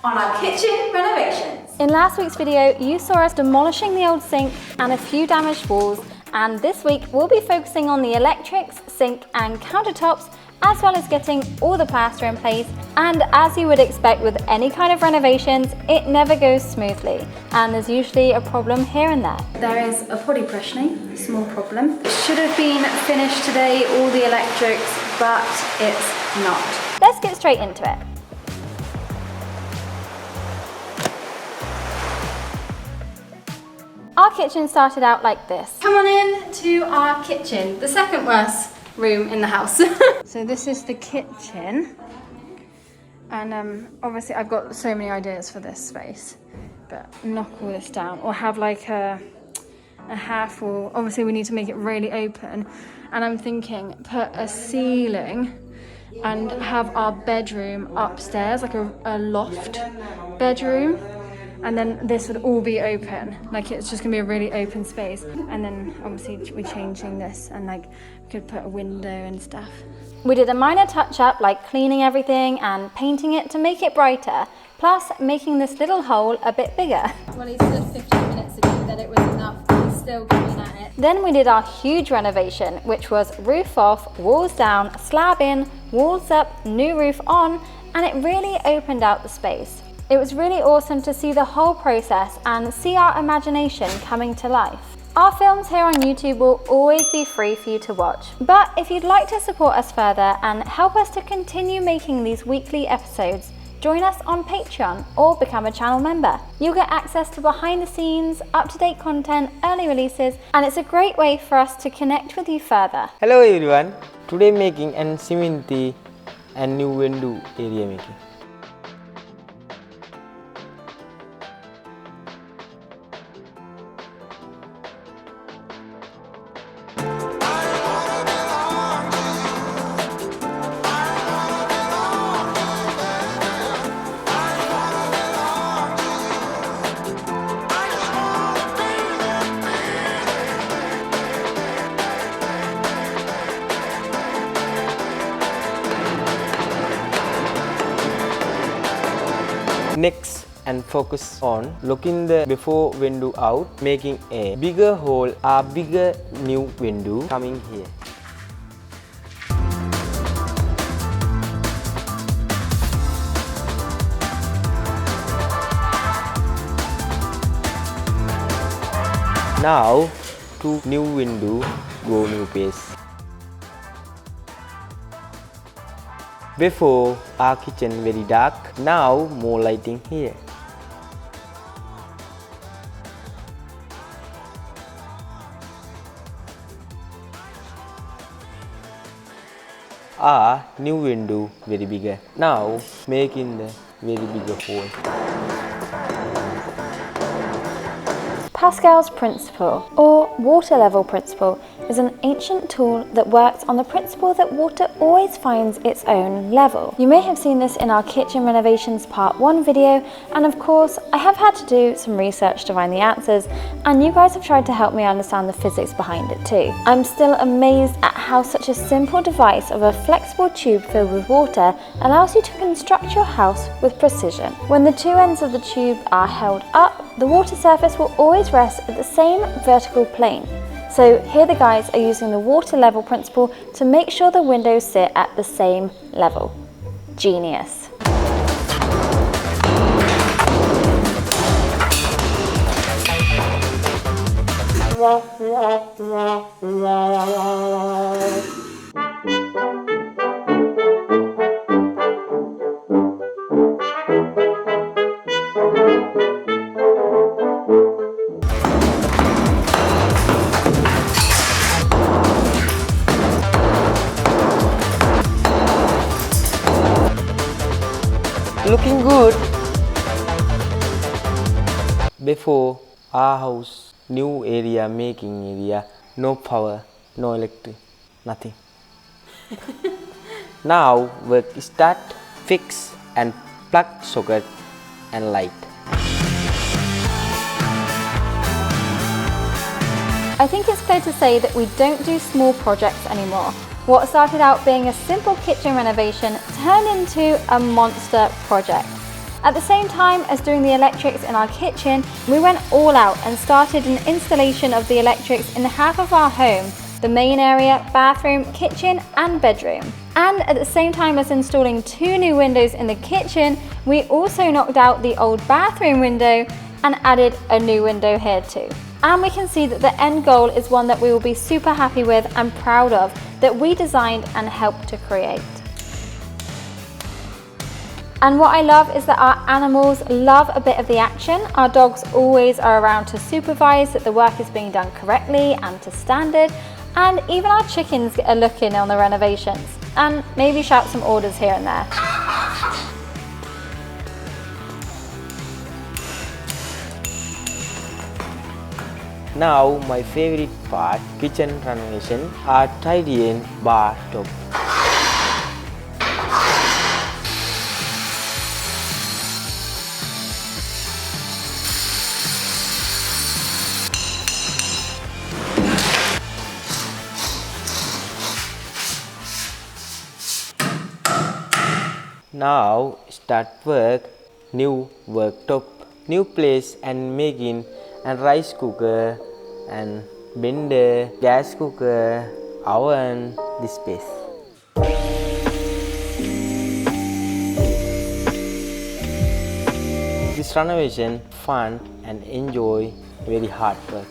on our kitchen renovations. In last week's video, you saw us demolishing the old sink and a few damaged walls, and this week we'll be focusing on the electrics, sink and countertops, as well as getting all the plaster in place. And as you would expect with any kind of renovations, it never goes smoothly, and there's usually a problem here and there. There is a potty pressure, small problem. It should have been finished today, all the electrics, but it's not. Let's get straight into it. Our kitchen started out like this. Come on in to our kitchen, the second worst room in the house. So this is the kitchen, and obviously I've got so many ideas for this space, but knock all this down or have like a half wall. Obviously we need to make it really open, and I'm thinking put a ceiling and have our bedroom upstairs, like a loft bedroom. And then this would all be open, like it's just gonna be a really open space. And then obviously we're changing this, and like we could put a window and stuff. We did a minor touch up, like cleaning everything and painting it to make it brighter, plus making this little hole a bit bigger. Well, he said 15 minutes ago that it was enough, but he's still going at it. Then we did our huge renovation, which was roof off, walls down, slab in, walls up, new roof on, and it really opened out the space. It was really awesome to see the whole process and see our imagination coming to life. Our films here on YouTube will always be free for you to watch, but if you'd like to support us further and help us to continue making these weekly episodes, join us on Patreon or become a channel member. You'll get access to behind the scenes, up-to-date content, early releases, and it's a great way for us to connect with you further. Hello everyone, today making an cement and new window area making. Next, and focus on looking the before window out, making a bigger hole, a bigger new window coming here. Now, to new window, go new pace. Before, our kitchen very dark, now more lighting here. Our new window very bigger, now making the very bigger hole. Pascal's principle, or water level principle, is an ancient tool that works on the principle that water always finds its own level. You may have seen this in our kitchen renovations part 1 video, and of course I have had to do some research to find the answers, and you guys have tried to help me understand the physics behind it too. I'm still amazed at how such a simple device of a flexible tube filled with water allows you to construct your house with precision. When the two ends of the tube are held up, the water surface will always rest at the same vertical plane. So here the guys are using the water level principle to make sure the windows sit at the same level. Genius. Looking good. Before, our house, new area, making area, no power, no electric, nothing. Now work start, fix and plug socket and light. I think it's fair to say that we don't do small projects anymore. What started out being a simple kitchen renovation turned into a monster project. At the same time as doing the electrics in our kitchen, we went all out and started an installation of the electrics in half of our home, the main area, bathroom, kitchen and bedroom. And at the same time as installing 2 new windows in the kitchen, we also knocked out the old bathroom window and added a new window here too. And we can see that the end goal is one that we will be super happy with and proud of, that we designed and helped to create. And what I love is that our animals love a bit of the action. Our dogs always are around to supervise that the work is being done correctly and to standard. And even our chickens get a look in on the renovations and maybe shout some orders here and there. Now my favorite part, kitchen renovation, are tidying bar top. Now start work, new worktop, new place and making and rice cooker and blender, gas cooker, oven, this space. This renovation fun and enjoy very hard work.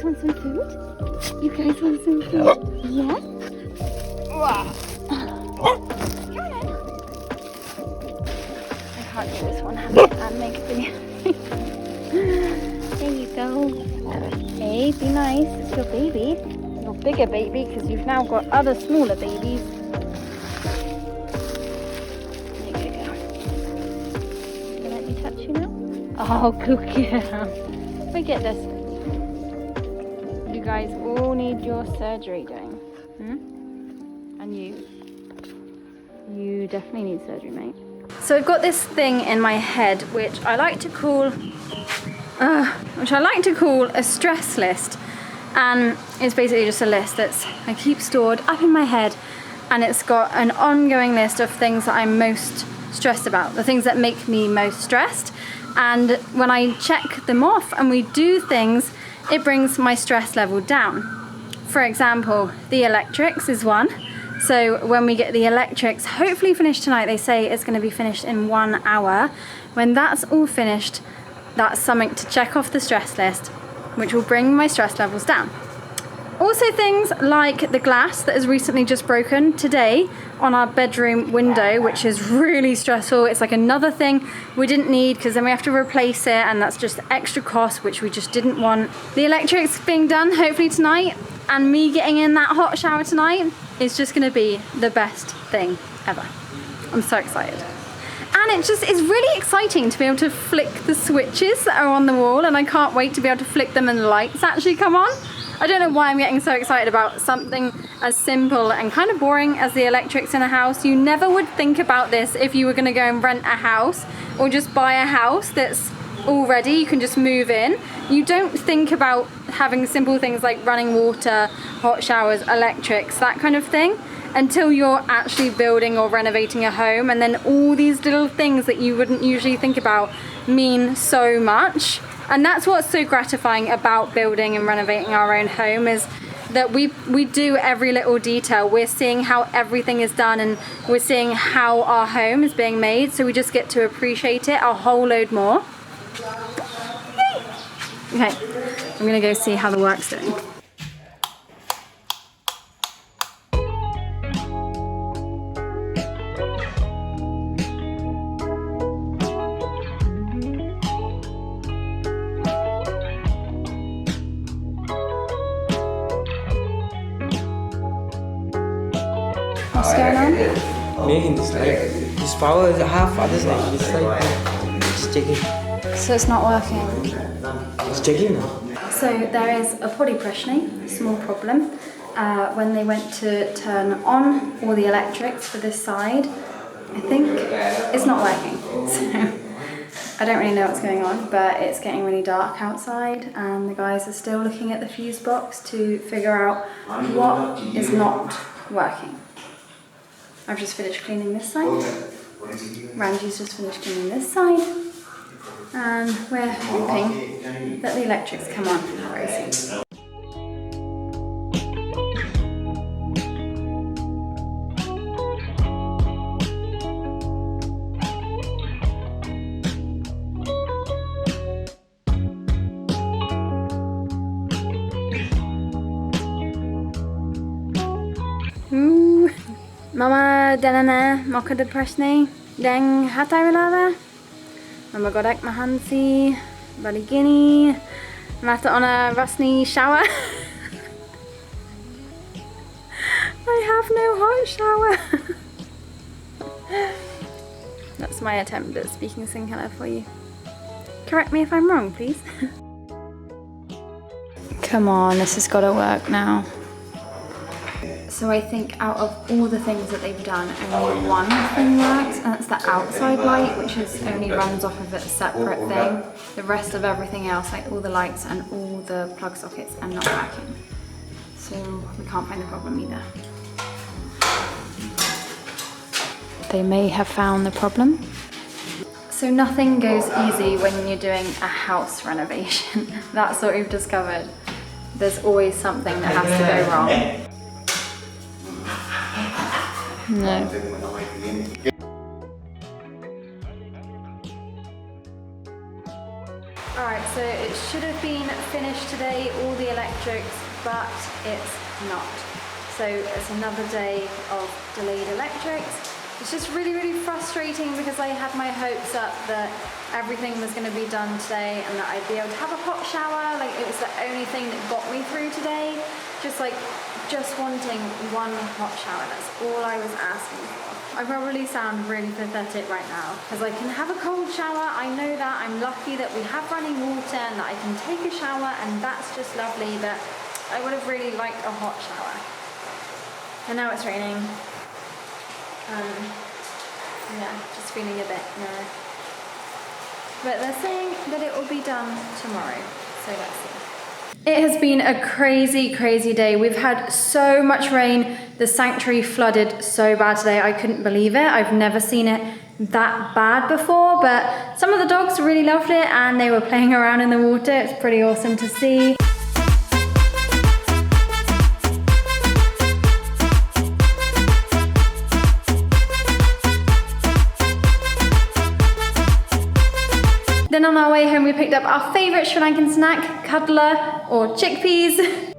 Want some food? You guys want some food? Yes? I can't do this one. I'll make it. There you go. Hey, be nice. It's your baby. Your bigger baby, because you've now got other smaller babies. There you go. Can I let me touch you now? Oh, good girl. Look at this. You guys all need your surgery doing. And you definitely need surgery, mate. So I've got this thing in my head which I like to call a stress list, and it's basically just a list that's I keep stored up in my head, and it's got an ongoing list of things that I'm most stressed about, the things that make me most stressed, and when I check them off and we do things, it brings my stress level down. For example, the electrics is one. So when we get the electrics hopefully finished tonight, they say it's going to be finished in 1 hour. When that's all finished, that's something to check off the stress list, which will bring my stress levels down. Also things like the glass that has recently just broken today on our bedroom window, which is really stressful. It's like another thing we didn't need because then we have to replace it, and that's just extra cost, which we just didn't want. The electrics being done hopefully tonight, and me getting in that hot shower tonight is just going to be the best thing ever. I'm so excited. And it's really exciting to be able to flick the switches that are on the wall, and I can't wait to be able to flick them and the lights actually come on. I don't know why I'm getting so excited about something as simple and kind of boring as the electrics in a house. You never would think about this if you were going to go and rent a house or just buy a house that's already, you can just move in. You don't think about having simple things like running water, hot showers, electrics, that kind of thing, until you're actually building or renovating a home, and then all these little things that you wouldn't usually think about mean so much And that's what's so gratifying about building and renovating our own home, is that we do every little detail. We're seeing how everything is done, and we're seeing how our home is being made, so we just get to appreciate it a whole load more. Okay, I'm gonna go see how the work's doing. What's going on? Making this light. This power is half other side. This side. It's checking. So it's not working. It's checking now. So there is a body pressure, small problem. When they went to turn on all the electrics for this side, I think it's not working. So I don't really know what's going on, but it's getting really dark outside, and the guys are still looking at the fuse box to figure out what is not working. I've just finished cleaning this side. Ranji's just finished cleaning this side. And we're hoping that the electrics come on very soon. Mama Delana Mocha Depressni Deng Hatai Lava Mama Godak Mahansi Baligini Mata on a Rusney shower. I have no hot shower. That's my attempt at speaking Sinhala for you. Correct me if I'm wrong, please. Come on, this has got to work now. So I think out of all the things that they've done, only one thing works, and that's the outside light, which only runs off of a separate thing. The rest of everything else, like all the lights and all the plug sockets, are not working. So we can't find the problem either. They may have found the problem. So nothing goes easy when you're doing a house renovation. That's what we've discovered. There's always something that has to go wrong. No. Alright, so it should have been finished today, all the electrics, but it's not. So it's another day of delayed electrics. It's just really, really frustrating because I had my hopes up that everything was going to be done today and that I'd be able to have a hot shower. Like, it was the only thing that got me through today. Just wanting one hot shower, that's all I was asking for. I probably sound really pathetic right now because I can have a cold shower. I know that. I'm lucky that we have running water and that I can take a shower, and that's just lovely, but I would have really liked a hot shower. And now it's raining. Yeah, just feeling a bit nah. But they're saying that it will be done tomorrow, so let's see. It has been a crazy, crazy day. We've had so much rain. The sanctuary flooded so bad today. I couldn't believe it. I've never seen it that bad before, but some of the dogs really loved it and they were playing around in the water. It's pretty awesome to see. Then on our way home, we picked up our favourite Sri Lankan snack, kadla or chickpeas.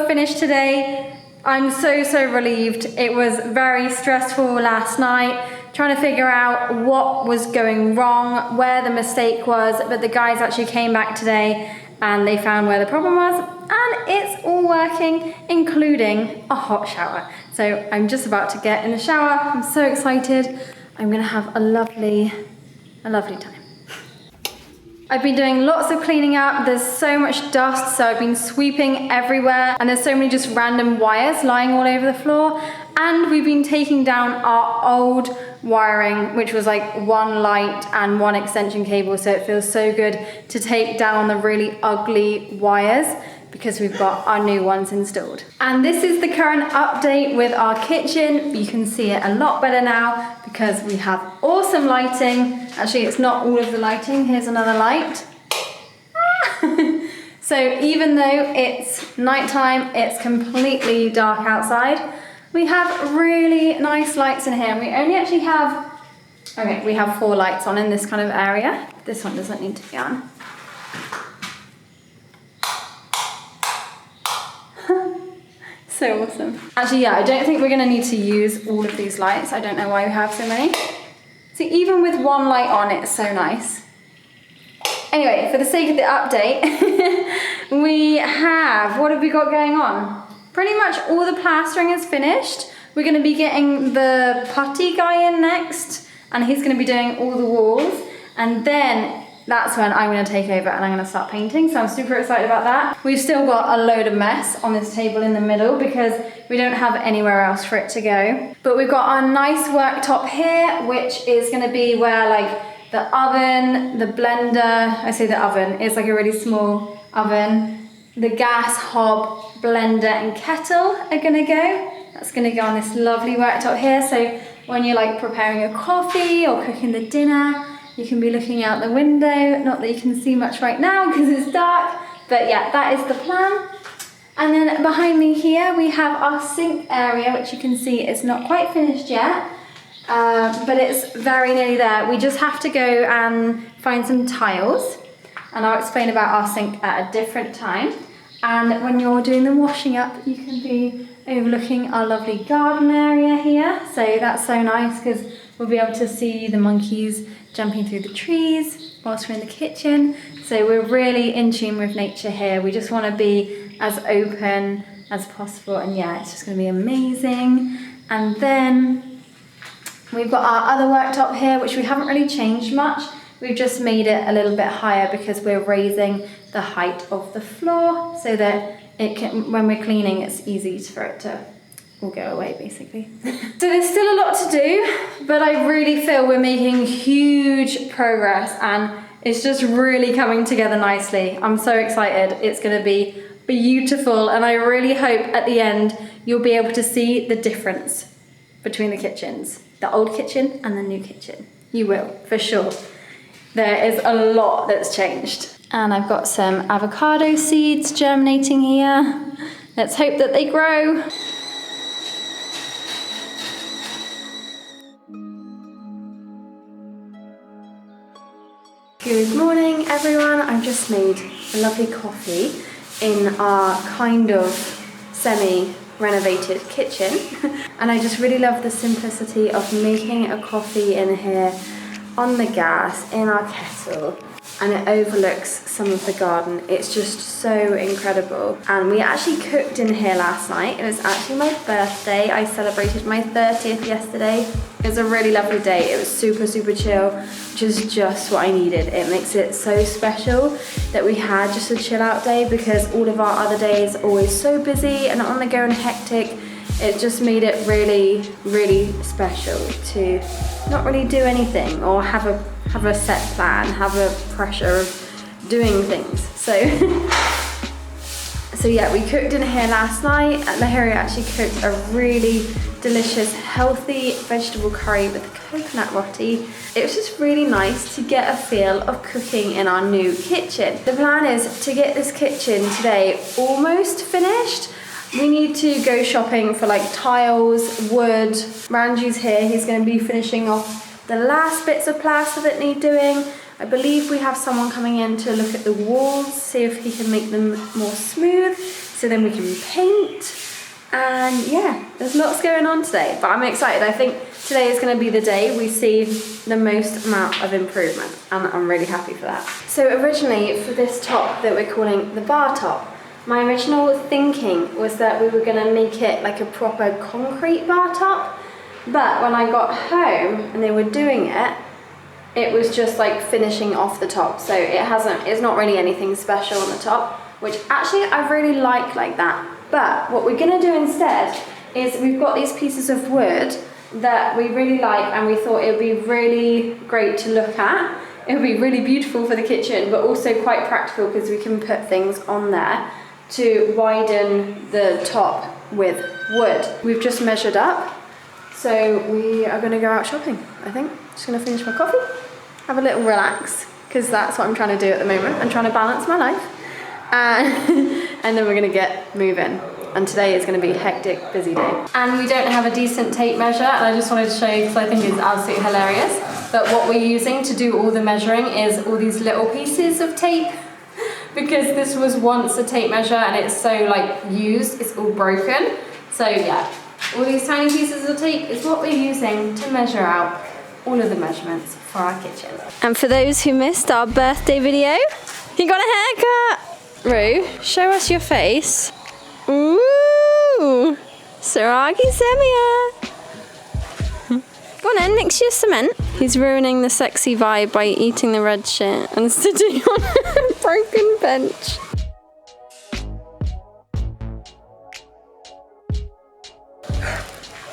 Finished today. I'm so relieved. It was very stressful last night trying to figure out what was going wrong, where the mistake was, but the guys actually came back today and they found where the problem was, and it's all working, including a hot shower. So I'm just about to get in the shower. I'm so excited. I'm gonna have a lovely time. I've been doing lots of cleaning up. There's so much dust, so I've been sweeping everywhere, and there's so many just random wires lying all over the floor. And we've been taking down our old wiring, which was like one light and one extension cable, so it feels so good to take down the really ugly wires because we've got our new ones installed. And this is the current update with our kitchen. You can see it a lot better now because we have awesome lighting. Actually, it's not all of the lighting. Here's another light. So even though it's nighttime, it's completely dark outside, we have really nice lights in here. We only actually have, okay, we have 4 lights on in this kind of area. This one doesn't need to be on. So awesome. Actually, yeah, I don't think we're gonna need to use all of these lights. I don't know why we have so many. See, even with one light on, it's so nice. Anyway, for the sake of the update, we have, what have we got going on? Pretty much all the plastering is finished. We're gonna be getting the putty guy in next, and he's gonna be doing all the walls, and then that's when I'm gonna take over and I'm gonna start painting, so I'm super excited about that. We've still got a load of mess on this table in the middle because we don't have anywhere else for it to go. But we've got our nice worktop here, which is gonna be where like the oven, the blender, I say the oven, it's like a really small oven, the gas hob, blender and kettle are gonna go. That's gonna go on this lovely worktop here, so when you're like preparing a coffee or cooking the dinner, you can be looking out the window. Not that you can see much right now because it's dark, but yeah, that is the plan. And then behind me here, we have our sink area, which you can see is not quite finished yet, but it's very nearly there. We just have to go and find some tiles, and I'll explain about our sink at a different time. And when you're doing the washing up, you can be overlooking our lovely garden area here. So that's so nice because we'll be able to see the monkeys jumping through the trees whilst we're in the kitchen. So we're really in tune with nature here. We just want to be as open as possible, and yeah, it's just going to be amazing. And then we've got our other worktop here, which we haven't really changed much. We've just made it a little bit higher because we're raising the height of the floor so that it can, when we're cleaning, it's easy for it to all go away basically. So there's still a lot to do, but I really feel we're making huge progress and it's just really coming together nicely. I'm so excited. It's gonna be beautiful, and I really hope at the end you'll be able to see the difference between the kitchens, the old kitchen and the new kitchen. You will, for sure. There is a lot that's changed. And I've got some avocado seeds germinating here. Let's hope that they grow. Good morning, everyone. I've just made a lovely coffee in our kind of semi-renovated kitchen. And I just really love the simplicity of making a coffee in here on the gas in our kettle, and it overlooks some of the garden. It's just so incredible. And we actually cooked in here last night. It was actually my birthday. I celebrated my 30th yesterday. It was a really lovely day. It was super, super chill, which is just what I needed. It makes it so special that we had just a chill out day because all of our other days are always so busy and on the go and hectic. It just made it really, really special to not really do anything or have a set plan, have a pressure of doing things. So yeah, we cooked in here last night. Lahiri actually cooked a really delicious, healthy vegetable curry with coconut roti. It was just really nice to get a feel of cooking in our new kitchen. The plan is to get this kitchen today almost finished. We need to go shopping for like tiles, wood. Ranji's here, he's going to be finishing off the last bits of plaster that need doing. I believe we have someone coming in to look at the walls, see if he can make them more smooth, so then we can paint. And yeah, there's lots going on today, but I'm excited. I think today is going to be the day we see the most amount of improvement, and I'm really happy for that. So originally for this top that we're calling the bar top, my original thinking was that we were going to make it like a proper concrete bar top, but when I got home and they were doing it, it was just like finishing off the top. So it's not really anything special on the top, which actually I really like that. But what we're gonna do instead is we've got these pieces of wood that we really like, and we thought it would be really great to look at. It would be really beautiful for the kitchen, but also quite practical because we can put things on there to widen the top with wood. We've just measured up, so we are gonna go out shopping, I think. Just gonna finish my coffee, have a little relax, because that's what I'm trying to do at the moment. I'm trying to balance my life. And then we're gonna get moving. And today is gonna be a hectic, busy day. And we don't have a decent tape measure, and I just wanted to show you because I think it's absolutely hilarious. But what we're using to do all the measuring is all these little pieces of tape, because this was once a tape measure and it's so like used, it's all broken. So yeah, all these tiny pieces of tape is what we're using to measure out all of the measurements for our kitchen. And for those who missed our birthday video, you got a haircut! Rue, show us your face. Ooh, Saragi Semia. Go on then, mix your cement. He's ruining the sexy vibe by eating the red shit and sitting on a broken bench.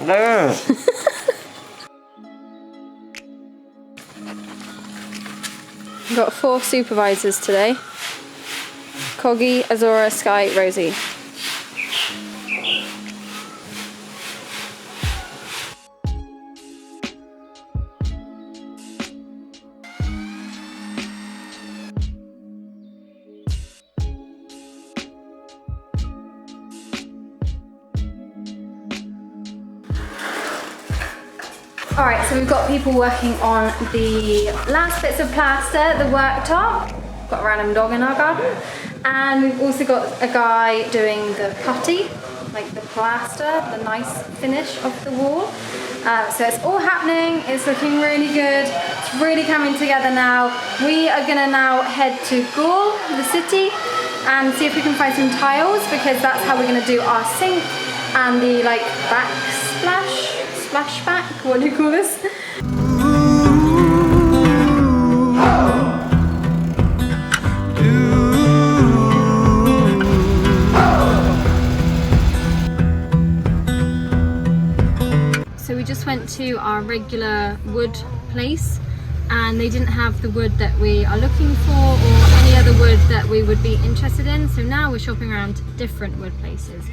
No. We've got 4 supervisors today. Coggy, Azora, Sky, Rosie. Alright, so we've got people working on the last bits of plaster, the worktop. Got a random dog in our garden. And we've also got a guy doing the putty, like the plaster, the nice finish of the wall. So it's all happening, it's looking really good, it's really coming together now. We are gonna now head to Gaul, the city, and see if we can find some tiles, because that's how we're gonna do our sink and the like splashback, what do you call this? So we just went to our regular wood place, and they didn't have the wood that we are looking for or any other wood that we would be interested in. So now we're shopping around different wood places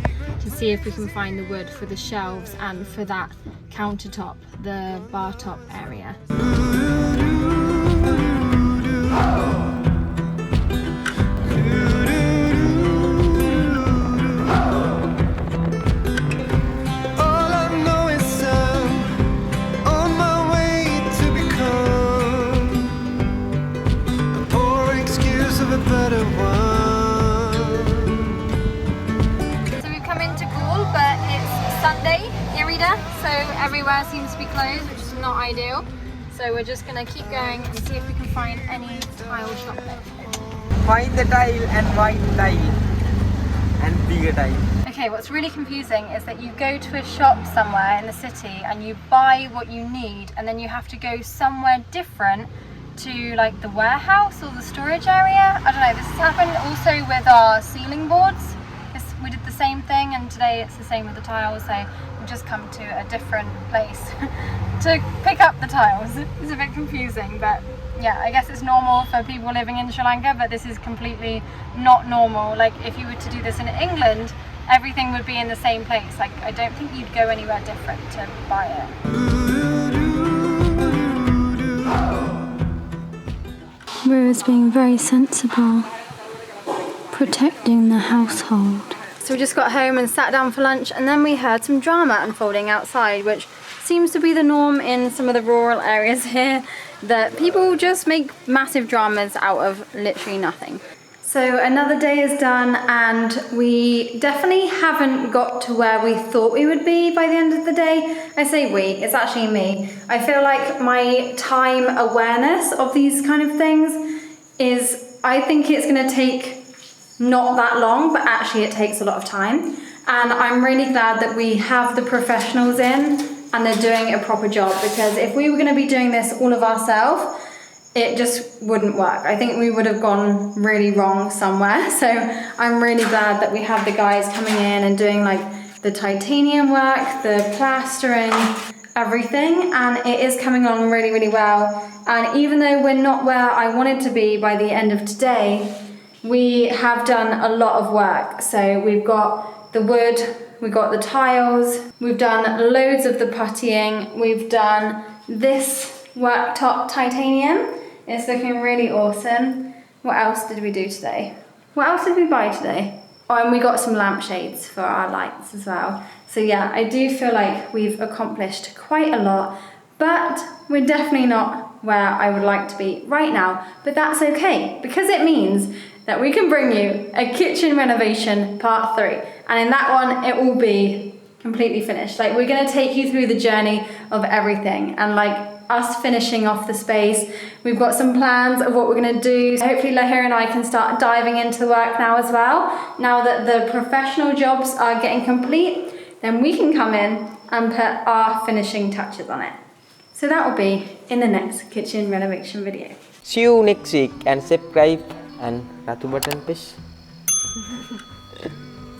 to see if we can find the wood for the shelves and for that countertop, the bar top area. So everywhere seems to be closed, which is not ideal. So we're just gonna keep going and see if we can find any tile shop left. Find the tile and white tile and bigger tile. Okay, what's really confusing is that you go to a shop somewhere in the city and you buy what you need, and then you have to go somewhere different to like the warehouse or the storage area. I don't know, this has happened also with our ceiling boards. We did the same thing, and today it's the same with the tiles, so we've just come to a different place to pick up the tiles. It's a bit confusing, but yeah, I guess it's normal for people living in Sri Lanka, but this is completely not normal. Like if you were to do this in England, everything would be in the same place. Like I don't think you'd go anywhere different to buy it. Rue's being very sensible, protecting the household. So we just got home and sat down for lunch, and then we heard some drama unfolding outside, which seems to be the norm in some of the rural areas here, that people just make massive dramas out of literally nothing. So another day is done, and we definitely haven't got to where we thought we would be by the end of the day. I say we, it's actually me. I feel like my time awareness of these kind of things is, I think it's gonna take not that long, but actually it takes a lot of time. And I'm really glad that we have the professionals in and they're doing a proper job, because if we were going to be doing this all of ourselves, it just wouldn't work. I think we would have gone really wrong somewhere. So I'm really glad that we have the guys coming in and doing like the titanium work, the plastering, everything, and it is coming along really, really well. And even though we're not where I wanted to be by the end of today, we have done a lot of work. So we've got the wood, we've got the tiles, we've done loads of the puttying, we've done this worktop titanium. It's looking really awesome. What else did we do today? What else did we buy today? Oh, and we got some lampshades for our lights as well. So yeah, I do feel like we've accomplished quite a lot, but we're definitely not where I would like to be right now. But that's okay, because it means that we can bring you a kitchen renovation part 3. And in that one, it will be completely finished. Like, we're gonna take you through the journey of everything and like us finishing off the space. We've got some plans of what we're gonna do. Hopefully Lahir and I can start diving into the work now as well. Now that the professional jobs are getting complete, then we can come in and put our finishing touches on it. So that will be in the next kitchen renovation video. See you next week and subscribe and ratu button please.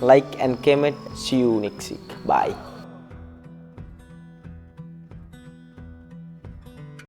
Like and comment. See you next week. Bye.